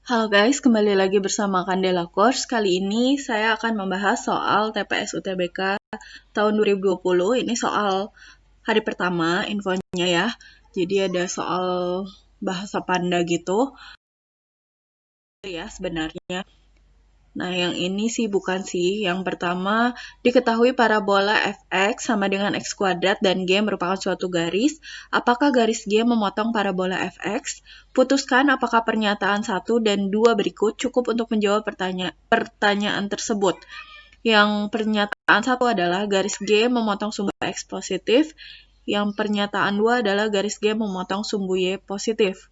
Halo guys, kembali lagi bersama Candela Course. Kali ini saya akan membahas soal TPS UTBK tahun 2020. Ini soal hari pertama infonya ya. Jadi ada soal bahasa Panda gitu ya sebenarnya. Nah, yang ini sih bukan sih. Yang pertama, diketahui parabola fx sama dengan x kuadrat dan g merupakan suatu garis. Apakah garis g memotong parabola fx? Putuskan apakah pernyataan 1 dan 2 berikut cukup untuk menjawab pertanyaan tersebut. Yang pernyataan 1 adalah garis g memotong sumbu x positif. Yang pernyataan 2 adalah garis g memotong sumbu y positif.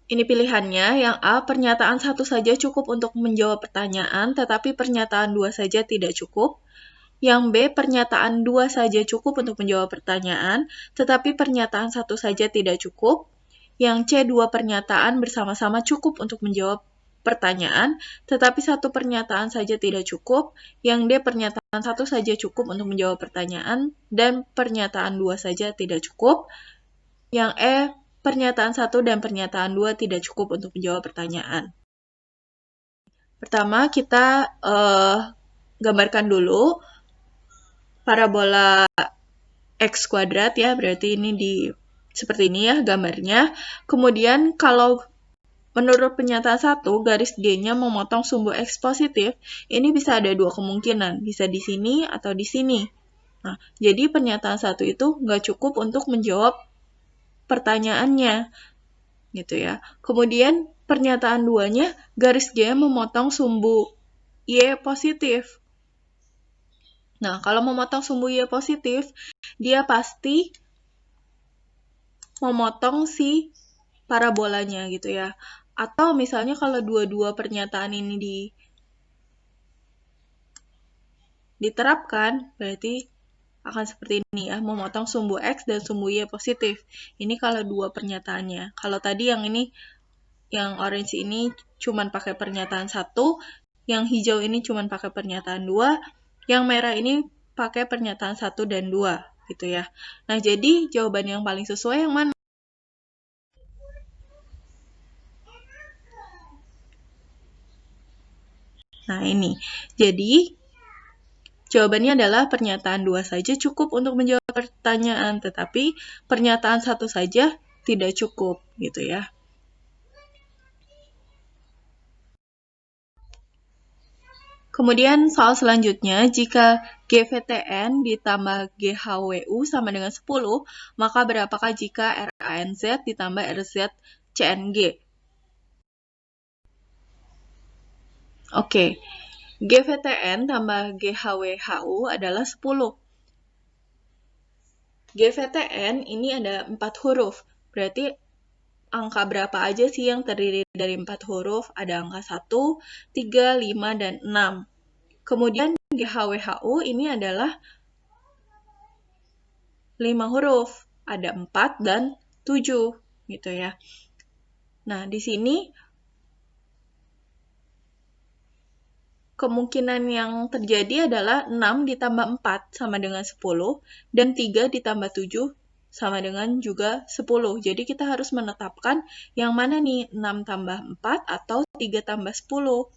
Ini pilihannya, yang A, pernyataan 1 saja cukup untuk menjawab pertanyaan, tetapi pernyataan 2 saja tidak cukup. Yang B, pernyataan 2 saja cukup untuk menjawab pertanyaan, tetapi pernyataan 1 saja tidak cukup. Yang C, 2 pernyataan bersama-sama cukup untuk menjawab pertanyaan, tetapi 1 pernyataan saja tidak cukup. Yang D, pernyataan 1 saja cukup untuk menjawab pertanyaan, dan pernyataan 2 saja tidak cukup. Yang E, pernyataan 1 dan pernyataan 2 tidak cukup untuk menjawab pertanyaan. Pertama, kita gambarkan dulu parabola x kuadrat ya, berarti ini seperti ini ya gambarnya. Kemudian kalau menurut pernyataan 1, garis G-nya memotong sumbu x positif, ini bisa ada dua kemungkinan, bisa di sini atau di sini. Nah, jadi pernyataan 1 itu nggak cukup untuk menjawab pertanyaannya, gitu ya. Kemudian pernyataan 2-nya, garis G memotong sumbu Y positif. Nah, kalau memotong sumbu Y positif, dia pasti memotong si parabolanya gitu ya. Atau misalnya kalau dua-dua pernyataan ini diterapkan, berarti akan seperti ini ya, memotong sumbu X dan sumbu Y positif. Ini kalau dua pernyataannya. Kalau tadi yang ini, yang orange ini cuman pakai pernyataan 1, yang hijau ini cuman pakai pernyataan 2, yang merah ini pakai pernyataan 1 dan 2, gitu ya. Nah, jadi jawaban yang paling sesuai yang mana? Nah, ini. Jadi, jawabannya adalah pernyataan 2 saja cukup untuk menjawab pertanyaan, tetapi pernyataan 1 saja tidak cukup, gitu ya. Kemudian soal selanjutnya, jika GVTN ditambah GHWU sama dengan 10, maka berapakah jika RANZ ditambah RZCNG? Oke, GVTN tambah GHWHU adalah 10. GVTN ini ada 4 huruf, berarti angka berapa aja sih yang terdiri dari 4 huruf? Ada angka 1, 3, 5, dan 6. Kemudian GHWHU ini adalah 5 huruf, ada 4 dan 7 gitu ya. Nah, di sini kemungkinan yang terjadi adalah 6 ditambah 4 sama dengan 10, dan 3 ditambah 7 sama dengan juga 10. Jadi kita harus menetapkan yang mana nih, 6 tambah 4 atau 3 tambah 10.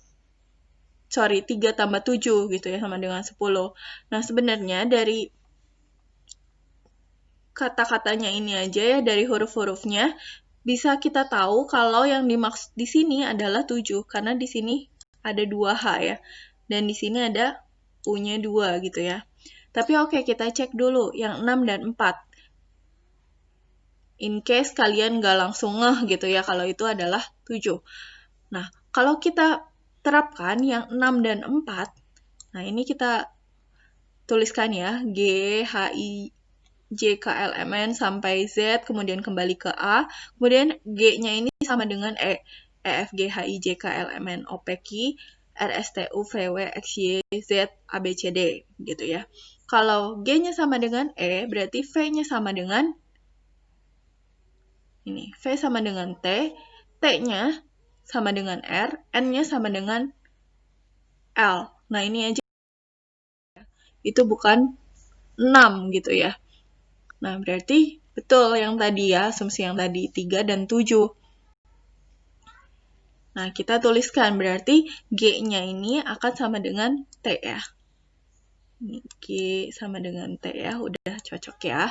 3 tambah 7 gitu ya, sama dengan 10. Nah, sebenarnya dari kata-katanya ini aja ya, dari huruf-hurufnya, bisa kita tahu kalau yang dimaksud di sini adalah 7, karena di sini ada 2H ya, dan di sini ada U-nya 2 gitu ya. Tapi oke, kita cek dulu yang 6 dan 4. In case kalian nggak langsung ngeh gitu ya, kalau itu adalah 7. Nah, kalau kita terapkan yang 6 dan 4, nah ini kita tuliskan ya, G, H, I, J, K, L, M, N sampai Z, kemudian kembali ke A, kemudian G-nya ini sama dengan E, E, F, G, H, I, J, K, L, M, N, O, P, Q, R, S, T, U, V, W, X, Y, Z, A, B, C, D, gitu ya. Kalau G-nya sama dengan E, berarti V-nya sama dengan ini, V sama dengan T, T-nya sama dengan R, N-nya sama dengan L. Nah, ini aja. Itu bukan 6 gitu ya. Nah, berarti betul yang tadi ya, asumsi yang tadi, 3 dan 7. Nah, kita tuliskan, berarti G-nya ini akan sama dengan T ya. Ini G sama dengan T ya, udah cocok ya.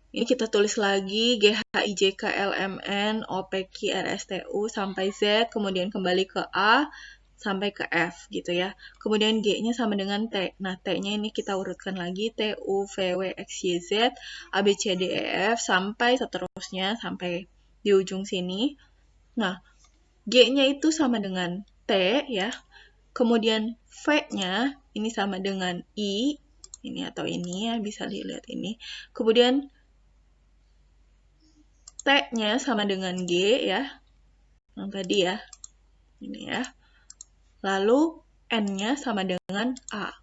Ini kita tulis lagi G, H, I, J, K, L, M, N, O, P, Q, R, S, T, U, sampai Z, kemudian kembali ke A, sampai ke F gitu ya. Kemudian G-nya sama dengan T. Nah, T-nya ini kita urutkan lagi, T, U, V, W, X, Y, Z, A, B, C, D, E, F, sampai seterusnya, sampai di ujung sini. Nah, G-nya itu sama dengan T ya. Kemudian V-nya ini sama dengan I, ini atau ini ya, bisa dilihat ini. Kemudian T-nya sama dengan G ya, yang tadi ya, ini ya. Lalu N-nya sama dengan A.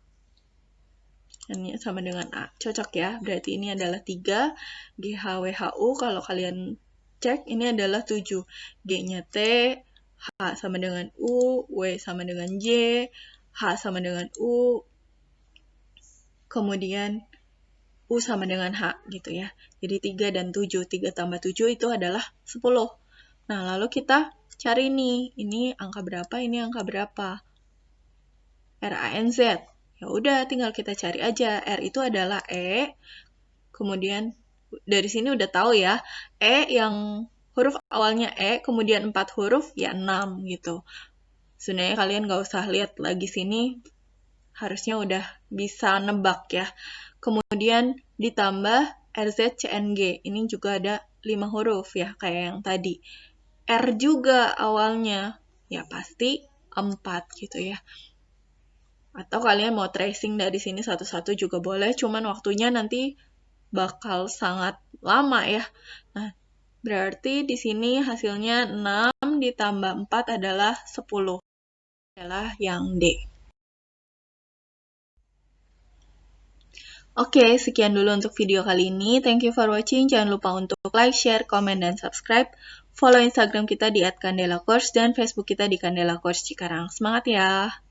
N-nya sama dengan A. Cocok ya, berarti ini adalah 3. G, H, W, H, U. Kalau kalian cek, ini adalah 7. G-nya T, H sama dengan U, W sama dengan J, H sama dengan U, kemudian U sama dengan H gitu ya. Jadi 3 dan 7. 3 tambah 7 itu adalah 10. Nah, lalu kita cari nih, ini angka berapa, ini angka berapa. R, A, N, Z. Ya udah, tinggal kita cari aja. R itu adalah E, kemudian dari sini udah tahu ya, E yang huruf awalnya E, kemudian 4 huruf, ya 6 gitu. Sebenarnya kalian nggak usah lihat lagi sini, harusnya udah bisa nebak ya. Kemudian ditambah RZCNG, ini juga ada 5 huruf ya, kayak yang tadi. R juga awalnya, ya pasti 4 gitu ya. Atau kalian mau tracing dari sini satu-satu juga boleh, cuman waktunya nanti bakal sangat lama ya. Nah, berarti di sini hasilnya 6 ditambah 4 adalah 10. Adalah yang D. Oke, sekian dulu untuk video kali ini. Thank you for watching. Jangan lupa untuk like, share, komen, dan subscribe. Follow Instagram kita di @candelacourse dan Facebook kita di Candela Course Cikarang. Semangat ya!